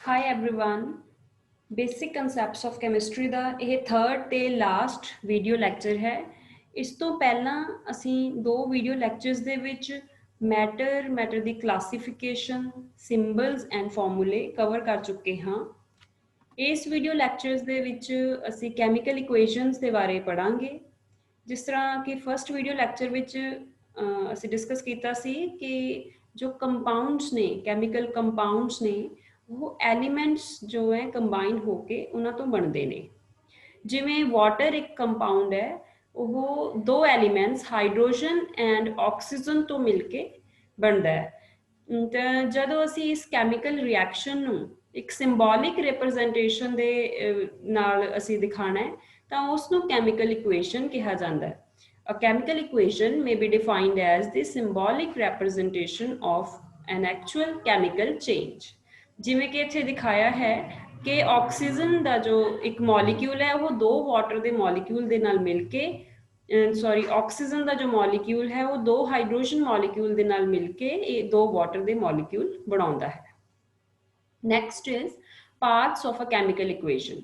Hi everyone basic concepts of chemistry ਦਾ ਇਹ third ਤੇ ਲਾਸਟ ਵੀਡੀਓ ਲੈਕਚਰ ਹੈ। ਇਸ ਤੋਂ ਪਹਿਲਾਂ ਅਸੀਂ ਦੋ ਵੀਡੀਓ ਲੈਕਚਰਸ ਦੇ ਵਿੱਚ ਮੈਟਰ ਦੀ ਕਲਾਸੀਫਿਕੇਸ਼ਨ, ਸਿੰਬਲਸ ਐਂਡ ਫਾਰਮੂਲੇ ਕਵਰ ਕਰ ਚੁੱਕੇ ਹਾਂ। ਇਸ ਵੀਡੀਓ ਲੈਕਚਰਸ ਦੇ ਵਿੱਚ ਅਸੀਂ ਕੈਮੀਕਲ ਇਕੁਏਸ਼ਨਸ ਦੇ ਬਾਰੇ ਪੜਾਂਗੇ। ਜਿਸ ਤਰ੍ਹਾਂ ਕਿ ਫਸਟ ਵੀਡੀਓ ਲੈਕਚਰ ਵਿੱਚ ਅਸੀਂ ਡਿਸਕਸ ਕੀਤਾ ਸੀ ਕਿ ਜੋ ਕੰਪਾਊਂਡਸ ਨੇ, ਕੈਮੀਕਲ ਕੰਪਾਊਂਡਸ ਨੇ, ਉਹ ਐਲੀਮੈਂਟਸ ਜੋ ਹੈ ਕੰਬਾਈਨ ਹੋ ਕੇ ਉਹਨਾਂ ਤੋਂ ਬਣਦੇ ਨੇ। ਜਿਵੇਂ ਵਾਟਰ ਇੱਕ ਕੰਪਾਊਂਡ ਹੈ, ਉਹ ਦੋ ਐਲੀਮੈਂਟਸ ਹਾਈਡਰੋਜਨ ਐਂਡ ਆਕਸੀਜਨ ਤੋਂ ਮਿਲ ਕੇ ਬਣਦਾ ਹੈ। ਤਾਂ ਜਦੋਂ ਅਸੀਂ ਇਸ ਕੈਮੀਕਲ ਰਿਐਕਸ਼ਨ ਨੂੰ ਇੱਕ ਸਿੰਬੋਲਿਕ ਰਿਪਰੈਜ਼ੈਂਟੇਸ਼ਨ ਦੇ ਨਾਲ ਅਸੀਂ ਦਿਖਾਣਾ ਹੈ ਤਾਂ ਉਸ ਨੂੰ ਕੈਮੀਕਲ ਇਕੁਏਸ਼ਨ ਕਿਹਾ ਜਾਂਦਾ ਹੈ। A chemical equation may be defined as the symbolic representation of an actual chemical change। ਜਿਵੇਂ ਕਿ ਇੱਥੇ ਦਿਖਾਇਆ ਹੈ ਕਿ ਆਕਸੀਜਨ ਦਾ ਜੋ ਇੱਕ ਮੋਲੀਕਿਊਲ ਹੈ ਉਹ ਦੋ ਵਾਟਰ ਦੇ ਮੋਲੀਕਿਊਲ ਦੇ ਨਾਲ ਮਿਲ ਕੇ ਆਕਸੀਜਨ ਦਾ ਜੋ ਮੋਲੀਕਿਊਲ ਹੈ ਉਹ ਦੋ ਹਾਈਡਰੋਜਨ ਮੋਲੀਕਿਊਲ ਦੇ ਨਾਲ ਮਿਲ ਕੇ ਇਹ ਦੋ ਵਾਟਰ ਦੇ ਮੋਲੀਕਿਊਲ ਬਣਾਉਂਦਾ ਹੈ। Next is parts of a chemical equation.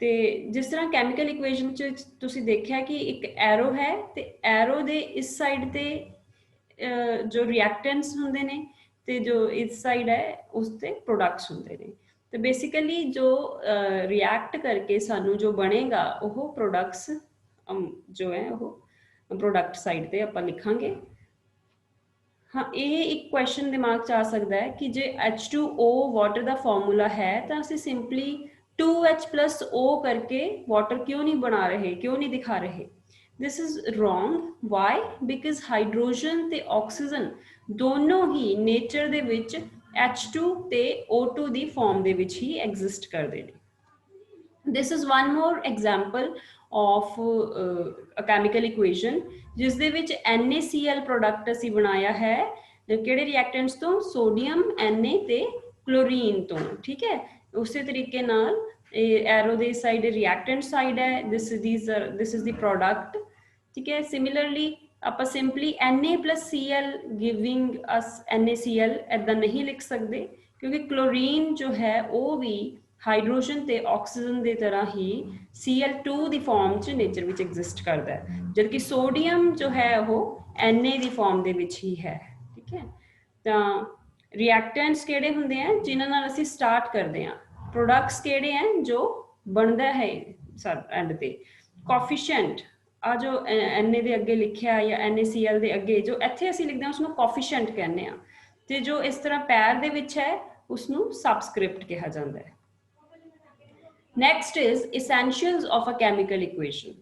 ਤੇ ਜਿਸ ਤਰ੍ਹਾਂ ਕੈਮੀਕਲ ਇਕੁਏਸ਼ਨ 'ਚ ਤੁਸੀਂ ਦੇਖਿਆ ਕਿ ਇੱਕ ਐਰੋ ਹੈ ਤੇ ਐਰੋ ਦੇ ਇਸ ਸਾਈਡ ਤੇ ਜੋ ਰਿਐਕਟੈਂਟਸ ਹੁੰਦੇ ਨੇ ਤੇ ਜੋ ਇਸ ਸਾਈਡ ਹੈ ਉਸ ਤੇ ਪ੍ਰੋਡਕਟਸ ਹੁੰਦੇ ਨੇ। ਤੇ ਬੇਸਿਕਲੀ ਜੋ ਰਿਐਕਟ ਕਰਕੇ ਸਾਨੂੰ ਜੋ ਬਣੇਗਾ ਉਹ ਪ੍ਰੋਡਕਟਸ ਜੋ ਹੈ ਉਹ ਪ੍ਰੋਡਕਟ ਸਾਈਡ ਤੇ ਆਪਾਂ ਲਿਖਾਂਗੇ। ਹਾਂ, ਇਹ ਇੱਕ ਕੁਐਸਚਨ ਦਿਮਾਗ 'ਚ ਆ ਸਕਦਾ ਹੈ ਕਿ ਜੇ H2O ਵਾਟਰ ਦਾ ਫਾਰਮੂਲਾ ਹੈ ਤਾਂ ਅਸੀਂ ਸਿੰਪਲੀ 2H+O करके वाटर क्यों नहीं बना रहे, क्यों नहीं दिखा रहे? This is wrong. Why? Because hydrogen ते ऑक्सीजन दोनों ही नेचर दे विच H2 ते O2 the form they which he exist करदे ने। This is one more example of a chemical equation जिस दे विच NaCl प्रोडक्ट असी बनाया है किहड़े रिएक्टेंट्स तो सोडियम Na ते क्लोरीन तो। ठीक है, उस तरीके नाल एरो दे साइड रिएक्टेंट साइड है, दिस इज द प्रोडक्ट। ठीक है, सिमिलरली ਆਪਾਂ simply Na+Cl giving us NaCl ਇੱਦਾਂ नहीं लिख सकते क्योंकि क्लोरीन जो है ਉਹ ਵੀ ਹਾਈਡਰੋਜਨ ਤੇ ਆਕਸੀਜਨ ਦੇ ਤਰ੍ਹਾਂ ਹੀ Cl2 ਦੀ ਫਾਰਮ 'ਚ ਨੇਚਰ ਵਿੱਚ ਐਗਜ਼ਿਸਟ ਕਰਦਾ ਹੈ, ਜਦਕਿ ਸੋਡੀਅਮ ਜੋ ਹੈ ਉਹ Na ਦੀ ਫਾਰਮ ਦੇ ਵਿੱਚ ਹੀ ਹੈ। ਠੀਕ ਹੈ, ਤਾਂ ਰਿਐਕਟੈਂਟਸ ਕਿਹੜੇ ਹੁੰਦੇ ਆ ਜਿਨ੍ਹਾਂ ਨਾਲ ਅਸੀਂ ਸਟਾਰਟ ਕਰਦੇ ਹਾਂ, ਪ੍ਰੋਡਕਟਸ ਕਿਹੜੇ ਆ ਜੋ ਬਣਦਾ ਹੈ ਐਂਡ ਤੇ। ਕੋਫੀਸ਼ੀਐਂਟ ਆ ਜੋ Na ਦੇ ਅੱਗੇ ਲਿਖਿਆ ਜਾਂ NaCl ਦੇ ਅੱਗੇ ਜੋ ਇੱਥੇ ਅਸੀਂ ਲਿਖਦੇ ਹਾਂ ਉਸਨੂੰ ਕੋਫੀਸ਼ੀਐਂਟ ਕਹਿੰਦੇ ਆ, ਤੇ ਜੋ ਇਸ ਤਰ੍ਹਾਂ ਪੈਰ ਦੇ ਵਿੱਚ ਹੈ ਉਸਨੂੰ ਸਬਸਕ੍ਰਿਪਟ ਕਿਹਾ ਜਾਂਦਾ ਹੈ। Next is essentials of a chemical equation.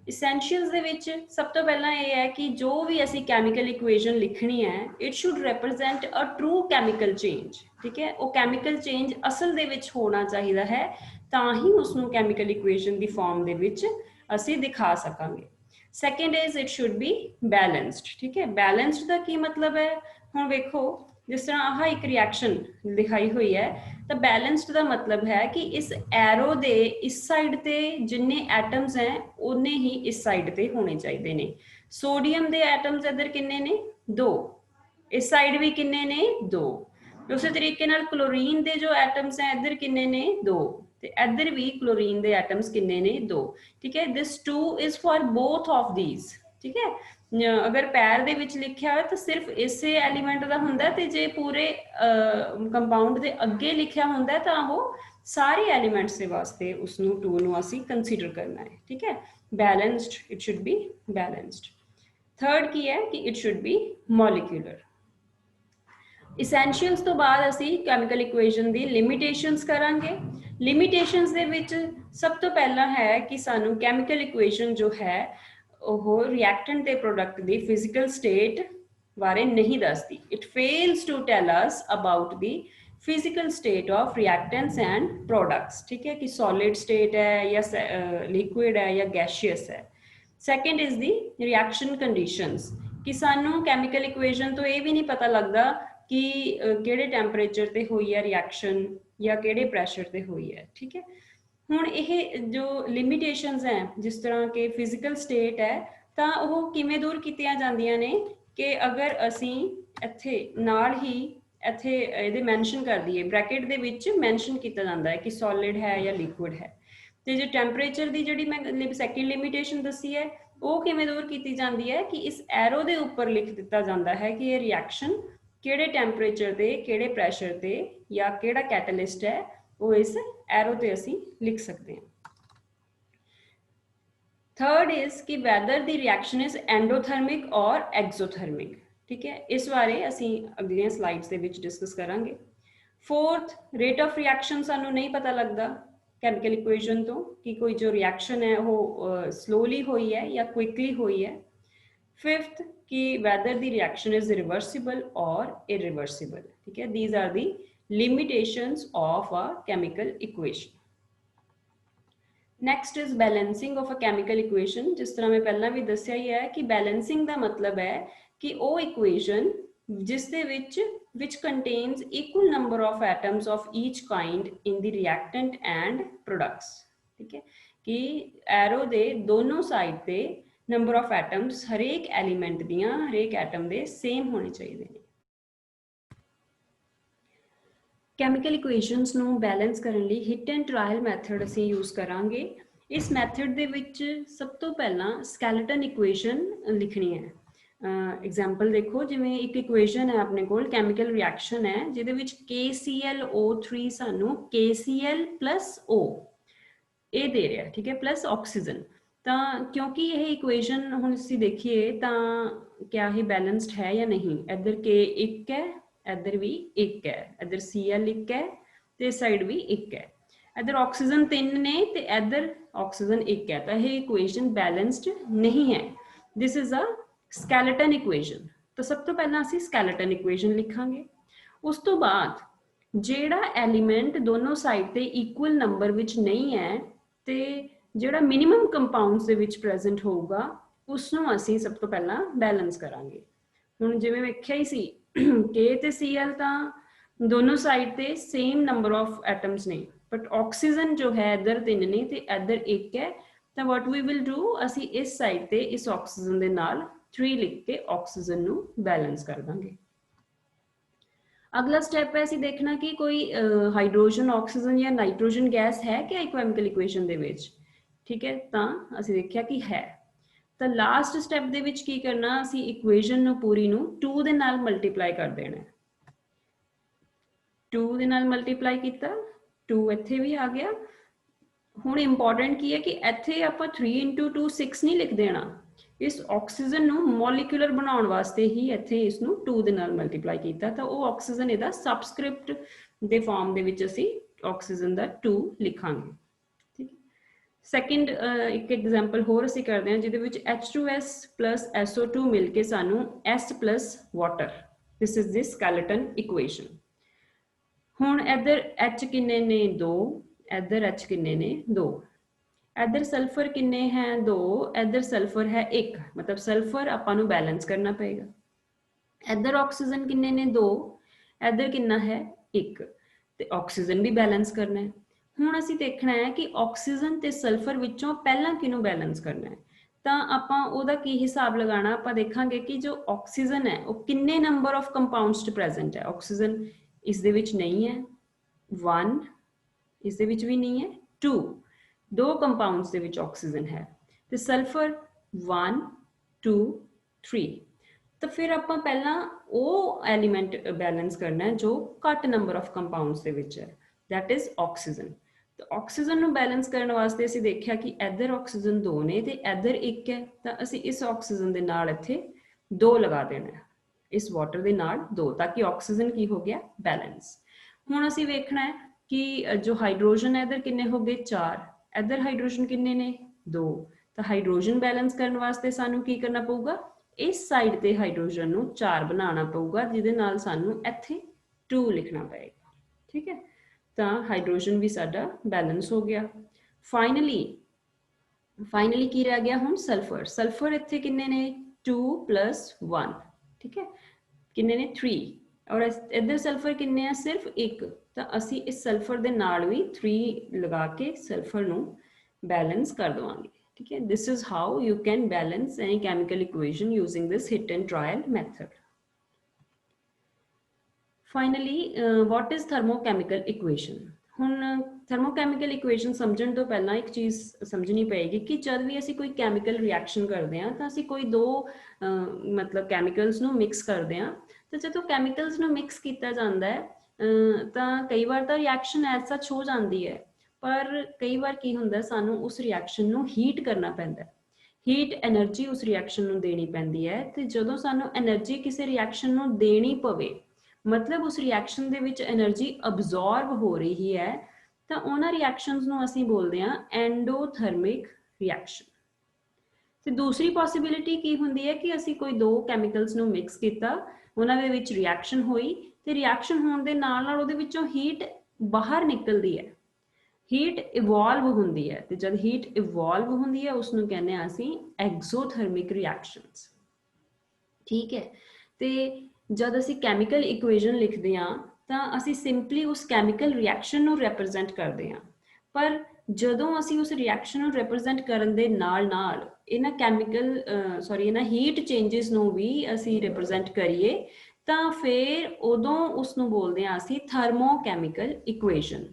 Essentials ਦੇ ਵਿੱਚ ਸਭ ਤੋਂ ਪਹਿਲਾਂ ਇਹ ਹੈ ਕਿ ਜੋ ਵੀ ਅਸੀਂ ਕੈਮੀਕਲ ਇਕੁਏਸ਼ਨ ਲਿਖਣੀ ਹੈ it should represent a true chemical change. ਠੀਕ ਹੈ, ਉਹ ਕੈਮੀਕਲ ਚੇਂਜ ਅਸਲ ਦੇ ਵਿੱਚ ਹੋਣਾ ਚਾਹੀਦਾ ਹੈ ਤਾਂ ਹੀ ਉਸਨੂੰ ਕੈਮੀਕਲ ਇਕੁਏਸ਼ਨ ਦੀ ਫਾਰਮ ਦੇ ਵਿੱਚ ਅਸੀਂ ਦਿਖਾ ਸਕਾਂਗੇ। Second is it should be balanced. ਠੀਕ ਹੈ, ਬੈਲੈਂਸਡ ਦਾ ਕੀ ਮਤਲਬ ਹੈ? ਹੁਣ ਵੇਖੋ ਜਿਸ ਤਰ੍ਹਾਂ ਆਹ ਇੱਕ ਰਿਐਕਸ਼ਨ ਦਿਖਾਈ ਹੋਈ ਹੈ ਤਾਂ ਬੈਲੈਂਸਡ ਦਾ ਮਤਲਬ ਹੈ ਕਿ ਇਸ ਐਰੋ ਦੇ ਇਸ ਸਾਈਡ ਤੇ ਜਿੰਨੇ ਐਟਮਸ ਹੈ ਉਨੇ ਹੀ ਇਸ ਸਾਈਡ ਤੇ ਹੋਣੇ ਚਾਹੀਦੇ ਨੇ। ਸੋਡੀਅਮ ਦੇ ਐਟਮਸ ਇੱਧਰ ਕਿੰਨੇ ਨੇ? 2, ਇਸ ਸਾਈਡ ਵੀ ਕਿੰਨੇ ਨੇ? 2। ਉਸੇ ਤਰੀਕੇ ਨਾਲ ਕਲੋਰੀਨ ਦੇ ਜੋ ਐਟਮਸ ਹੈ ਇੱਧਰ ਕਿੰਨੇ ਨੇ? 2, ਤੇ ਇੱਧਰ ਵੀ ਕਲੋਰੀਨ ਦੇ ਐਟਮਸ ਕਿੰਨੇ ਨੇ? 2। ਠੀਕ ਹੈ, ਦਿਸ 2 is for both of these। ठीक है, अगर पैर ਦੇ ਵਿੱਚ ਲਿਖਿਆ ਹੋਇਆ ਤਾਂ ਸਿਰਫ ਇਸੇ ਐਲੀਮੈਂਟ ਦਾ ਹੁੰਦਾ ਤੇ ਜੇ ਪੂਰੇ ਕੰਪਾਊਂਡ ਦੇ ਅੱਗੇ ਲਿਖਿਆ ਹੁੰਦਾ ਤਾਂ ਉਹ ਸਾਰੇ ਐਲੀਮੈਂਟਸ ਦੇ ਵਾਸਤੇ ਉਸ ਨੂੰ 2 ਨੂੰ ਅਸੀਂ ਕੰਸੀਡਰ ਕਰਨਾ ਹੈ। ਠੀਕ ਹੈ, balanced, it should be balanced. Third ਕੀ ਹੈ ਕਿ it should be molecular. Essentials ਤੋਂ ਬਾਅਦ ਅਸੀਂ ਕੈਮੀਕਲ ਇਕੁਏਸ਼ਨ ਦੀ ਲਿਮਿਟੇਸ਼ਨਸ ਕਰਾਂਗੇ। ਲਿਮਿਟੇਸ਼ਨਸ ਦੇ ਵਿੱਚ ਸਭ ਤੋਂ ਪਹਿਲਾਂ ਹੈ ਕਿ ਸਾਨੂੰ ਕੈਮੀਕਲ ਇਕੁਏਸ਼ਨ ਜੋ ਹੈ ਉਹ ਰਿਐਕਟੈਂਟ ਤੇ ਪ੍ਰੋਡਕਟ ਦੀ ਫਿਜ਼ੀਕਲ ਸਟੇਟ ਬਾਰੇ ਨਹੀਂ ਦੱਸਦੀ। It fails to tell us about the physical state of reactants and products. ਠੀਕ ਹੈ, ਕਿ ਸੋਲਿਡ ਸਟੇਟ ਹੈ ਜਾਂ ਲਿਕੁਇਡ ਹੈ ਜਾਂ ਗੈਸ਼ੀਅਸ ਹੈ। Second is the reaction conditions, ਕਿ ਸਾਨੂੰ ਕੈਮੀਕਲ ਇਕੁਏਸ਼ਨ ਤੋਂ ਇਹ ਵੀ ਨਹੀਂ ਪਤਾ ਲੱਗਦਾ ਕਿ ਕਿਹੜੇ ਟੈਂਪਰੇਚਰ ਤੇ ਹੋਈ ਹੈ ਰਿਐਕਸ਼ਨ ਜਾਂ ਕਿਹੜੇ ਪ੍ਰੈਸ਼ਰ ਤੇ ਹੋਈ ਹੈ। ਠੀਕ ਹੈ, ਹੁਣ ਇਹ ਜੋ ਲਿਮਿਟੇਸ਼ਨਸ ਹੈ ਜਿਸ ਤਰ੍ਹਾਂ ਕਿ ਫਿਜ਼ੀਕਲ ਸਟੇਟ ਹੈ ਤਾਂ ਉਹ ਕਿਵੇਂ ਦੂਰ ਕੀਤੀਆਂ ਜਾਂਦੀਆਂ ਨੇ ਕਿ ਅਗਰ ਅਸੀਂ ਇੱਥੇ ਨਾਲ ਹੀ ਇੱਥੇ ਇਹਦੇ ਮੈਂਸ਼ਨ ਕਰ ਦਈਏ, ਬ੍ਰੈਕਟ ਦੇ ਵਿੱਚ ਮੈਂਸ਼ਨ ਕੀਤਾ ਜਾਂਦਾ ਹੈ ਕਿ ਸੋਲਿਡ ਹੈ ਜਾਂ ਲਿਕੁਇਡ ਹੈ। ਤੇ ਜੇ ਟੈਂਪਰੇਚਰ ਦੀ ਜਿਹੜੀ ਮੈਂ ਸੈਕਿੰਡ ਲਿਮਿਟੇਸ਼ਨ ਦੱਸੀ ਹੈ ਉਹ ਕਿਵੇਂ ਦੂਰ ਕੀਤੀ ਜਾਂਦੀ ਹੈ ਕਿ ਇਸ ਐਰੋ ਦੇ ਉੱਪਰ ਲਿਖ ਦਿੱਤਾ ਜਾਂਦਾ ਹੈ ਕਿ ਇਹ ਰਿਐਕਸ਼ਨ ਕਿਹੜੇ ਟੈਂਪਰੇਚਰ ਤੇ ਕਿਹੜੇ ਪ੍ਰੈਸ਼ਰ ਤੇ ਜਾਂ ਕਿਹੜਾ ਕੈਟਲਿਸਟ ਹੈ ਉਹ ਇਸ ਐਰੋ ਤੇ ਅਸੀਂ ਲਿਖ ਸਕਦੇ ਹਾਂ। थर्ड इज कि whether the reaction is endothermic और एक्सोथर्मिक। ठीक है, इस बारे असी अगलियां स्लाइड्स दे विच डिस्कस करांगे। फोर्थ, रेट ऑफ रिएक्शन सानू नहीं पता लगता कैमिकल इक्वेशन तो कि कोई जो रिएक्शन है वो स्लोली हुई है या क्विकली हुई है। फिफ्थ, कि whether the reaction is reversible और इरिवर्सिबल। ठीक है, these are the limitations of a chemical equation. Next is balancing of a chemical equation. जिस तरह मैं पहला भी दसिया ही है कि बैलेंसिंग का मतलब है कि वो इक्वेशन जिस दे विच contains equal number of atoms of each kind in the reactant and products. ठीक है, कि एरो दे दोनों साइड पे नंबर ऑफ एटम्स हरेक एलीमेंट दियां हरेक एटम दे सेम होने चाहिए। कैमिकल इक्वेशनस ਨੂੰ बैलेंस करने ਲਈ हिट एंड ट्रायल मैथड ਅਸੀਂ यूज़ करांगे। इस मैथड ਦੇ ਵਿੱਚ ਸਭ ਤੋਂ ਪਹਿਲਾਂ ਸਕੈਲੇਟਨ ਇਕੁਏਸ਼ਨ ਲਿਖਣੀ ਹੈ। एग्जाम्पल देखो, जिवें एक इक्वेशन है अपने कोल, कैमिकल रिएक्शन है जिहदे विच KClO3 सानू KCl प्लस O ये दे रहा है। ठीक है, प्लस ऑक्सीजन। तो क्योंकि यह इक्वेशन हुण असीं देखिए तो क्या ये बैलेंस्ड है या नहीं। इधर K एक है, इधर भी एक है, इधर Cl एक है तो इस साइड भी एक है, इधर ऑक्सीजन 3 ने तो इधर ऑक्सीजन एक है। तो यह इक्वेशन बैलेंस्ड नहीं है। This is a skeleton equation. तो सब तो पहला असीं स्कैलेटन इक्वेशन लिखांगे। उस तो बाद ਜਿਹੜਾ एलीमेंट दोनों साइड ते इक्वल नंबर विच नहीं है तो ਜਿਹੜਾ मिनिमम कंपाउंड्स ਦੇ ਵਿੱਚ ਪ੍ਰੈਜ਼ੈਂਟ ਹੋਊਗਾ ਉਸ ਨੂੰ ਅਸੀਂ ਸਭ ਤੋਂ ਪਹਿਲਾਂ बैलेंस करांगे। ਹੁਣ ਜਿਵੇਂ ਵੇਖਿਆ ਹੀ ਸੀ K ਤੇ Cl ਤਾਂ दोनों साइड ਤੇ सेम नंबर ऑफ एटम्स ने, बट ऑक्सीजन जो है इधर 3 ने ਤੇ इधर 1 है। तो व्हाट वी विल डू, ਅਸੀਂ इस साइड ਤੇ इस ऑक्सीजन ਦੇ ਨਾਲ 3 लिख के ऑक्सीजन ਨੂੰ बैलेंस कर देंगे। अगला स्टैप है असीं देखना कि कोई हाइड्रोजन ऑक्सीजन या नाइट्रोजन गैस है क्या केमिकल इक्वेशन दे विच। ठीक है, तो असीं देखिया कि है। तो लास्ट स्टैप दे विच की करना, असीं इक्वेशन नूं पूरी नूं 2 दे नाल मल्टीप्लाई कर देना। 2 दे नाल मल्टीप्लाई कीता, 2 इत्थे भी आ गया। हुण इंपॉर्टेंट की है कि इत्थे आपां 3 × 2 6 नहीं लिख देना। इस ऑक्सीजन नूं मॉलिक्यूलर बनाउण वास्ते ही इत्थे इसनूं 2 दे नाल मल्टीप्लाई कीता। तो वो ऑक्सीजन इहदा सबस्क्रिप्ट दे फॉर्म दे विच असीं ऑक्सीजन दा 2 लिखांगे। ठीक है, सैकेंड एक एग्जाम्पल होर असीं करदे हां जिहदे विच H2S प्लस SO2 मिल के सानूं S plus water. This is the skeleton equation. हुण इधर H किन्ने ने 2, इधर H किन्ने ने 2, इधर सल्फर किन्ने हैं 2, इधर सल्फर है 1, मतलब सल्फर आपां नूं बैलेंस करना पेगा। इधर ऑक्सीजन किन्ने ने 2, इधर किन्ना है 1, ते ऑक्सीजन भी बैलेंस करना है। हुण असीं देखना है कि ऑक्सीजन ते सल्फर विचों पहलां किहनूं बैलेंस करना है। तो आपां उहदा की हिसाब लगाना, आपां देखांगे कि जो ऑक्सीजन है वो किन्ने नंबर ऑफ कंपाउंड्स प्रेजेंट है। ऑक्सीजन इस दे विच नहीं है 1, इस दे विच भी नहीं है 2, 2 कंपाउंड्स दे विच ऑक्सीजन है। तो सल्फर 1 2 3। तो फिर आपां पहला वो एलीमेंट बैलेंस करना है जो घट नंबर ऑफ कंपाउंड्स दे विच है, दैट इज ऑक्सीजन। तो ऑक्सीजन नूं बैलेंस करने वास्ते असीं देखिया कि इधर ऑक्सीजन 2 ने ते इधर 1 है। तो असीं इस ऑक्सीजन दे नाल इत्थे 2 लगा देना है, इस वाटर दे नाल 2, ताकि ऑक्सीजन की हो गया बैलेंस। हुण असीं वेखना है कि जो हाइड्रोजन है इधर किन्ने हो गए 4, इधर हाइड्रोजन किन्ने ने 2। तो हाइड्रोजन बैलेंस करने वास्ते सानू की करना पऊगा, इस साइड ते हाइड्रोजन नूं 4 बनाना पऊगा, जिहदे नाल सानू इत्थे 2 लिखना पएगा। ठीक है, तो हाइड्रोजन भी साडा बैलेंस हो गया। फाइनली की रह गया हुण सल्फर। सल्फर इत्थे किन्ने ने 2 + 1। ठीक है, किन्ने ने 3, और इधर सल्फर किन्ने हैं सिर्फ 1। तो असी इस सल्फर दे नाल भी 3 लगा के सल्फर नूं बैलेंस कर देवांगे। ठीक है, this is how you can balance any chemical equation using this hit and trial method. Finally what is thermochemical equation. ਹੁਣ ਥਰਮੋਕੈਮੀਕਲ ਇਕੁਏਸ਼ਨ ਸਮਝਣ ਤੋਂ ਪਹਿਲਾਂ ਇੱਕ ਚੀਜ਼ ਸਮਝਣੀ ਪਏਗੀ ਕਿ ਜਦ ਵੀ ਅਸੀਂ ਕੋਈ ਕੈਮੀਕਲ ਰਿਐਕਸ਼ਨ ਕਰਦੇ ਹਾਂ ਤਾਂ ਅਸੀਂ ਕੋਈ ਦੋ ਮਤਲਬ ਕੈਮੀਕਲਸ ਨੂੰ ਮਿਕਸ ਕਰਦੇ ਹਾਂ, ਤੇ ਜਦੋਂ ਕੈਮੀਕਲਸ ਨੂੰ ਮਿਕਸ ਕੀਤਾ ਜਾਂਦਾ ਹੈ ਤਾਂ ਕਈ ਵਾਰ ਤਾਂ ਰਿਐਕਸ਼ਨ ਐਜ਼ ਸੱਚ ਹੋ ਜਾਂਦੀ ਹੈ, ਪਰ ਕਈ ਵਾਰ ਕੀ ਹੁੰਦਾ ਸਾਨੂੰ ਉਸ ਰਿਐਕਸ਼ਨ ਨੂੰ ਹੀਟ ਕਰਨਾ ਪੈਂਦਾ। ਹੀਟ ਐਨਰਜੀ ਉਸ ਰਿਐਕਸ਼ਨ ਨੂੰ ਦੇਣੀ ਪੈਂਦੀ ਹੈ, ਤੇ ਜਦੋਂ ਸਾਨੂੰ ਐਨਰਜੀ ਕਿਸੇ ਰਿਐਕਸ਼ਨ ਨੂੰ ਦੇਣੀ ਪਵੇ, ਮਤਲਬ ਉਸ ਰਿਐਕਸ਼ਨ ਦੇ ਵਿੱਚ એનર્ਜੀ ਅਬਜ਼ੌਰਬ ਹੋ ਰਹੀ ਹੈ, ਤਾਂ ਉਹਨਾਂ ਰਿਐਕਸ਼ਨਸ ਨੂੰ ਅਸੀਂ ਬੋਲਦੇ ਹਾਂ ਐਂਡੋਥਰਮਿਕ ਰਿਐਕਸ਼ਨ। ਤੇ ਦੂਸਰੀ ਪੋਸੀਬਿਲਿਟੀ ਕੀ ਹੁੰਦੀ ਹੈ ਕਿ ਅਸੀਂ ਕੋਈ ਦੋ ਕੈਮੀਕਲਸ ਨੂੰ ਮਿਕਸ ਕੀਤਾ, ਉਹਨਾਂ ਦੇ ਵਿੱਚ ਰਿਐਕਸ਼ਨ ਹੋਈ, ਤੇ ਰਿਐਕਸ਼ਨ ਹੋਣ ਦੇ ਨਾਲ ਨਾਲ ਉਹਦੇ ਵਿੱਚੋਂ ਹੀਟ ਬਾਹਰ ਨਿਕਲਦੀ ਹੈ, ਹੀਟ ਇਵੋਲਵ ਹੁੰਦੀ ਹੈ, ਤੇ ਜਦ ਹੀਟ ਇਵੋਲਵ ਹੁੰਦੀ ਹੈ ਉਸ ਨੂੰ ਕਹਿੰਦੇ ਆ ਅਸੀਂ ਐਗਜ਼ੋਥਰਮਿਕ ਰਿਐਕਸ਼ਨਸ। ਠੀਕ ਹੈ, ਤੇ ਜਦ ਅਸੀਂ ਕੈਮੀਕਲ ਇਕੁਏਸ਼ਨ ਲਿਖਦੇ ਹਾਂ ਤਾਂ ਅਸੀਂ ਸਿੰਪਲੀ ਉਸ ਕੈਮੀਕਲ ਰਿਐਕਸ਼ਨ ਨੂੰ ਰਿਪਰੈਜ਼ੈਂਟ ਕਰਦੇ ਹਾਂ, ਪਰ ਜਦੋਂ ਅਸੀਂ ਉਸ ਰਿਐਕਸ਼ਨ ਨੂੰ ਰਿਪਰੈਜ਼ੈਂਟ ਕਰਨ ਦੇ ਨਾਲ ਨਾਲ ਇਹਨਾਂ ਇਹਨਾਂ ਹੀਟ ਚੇਂਜਸ ਨੂੰ ਵੀ ਅਸੀਂ ਰਿਪਰੈਜ਼ੈਂਟ ਕਰੀਏ ਤਾਂ ਫਿਰ ਉਦੋਂ ਉਸ ਨੂੰ ਬੋਲਦੇ ਹਾਂ ਅਸੀਂ ਥਰਮੋਕੈਮੀਕਲ ਇਕੁਏਸ਼ਨ।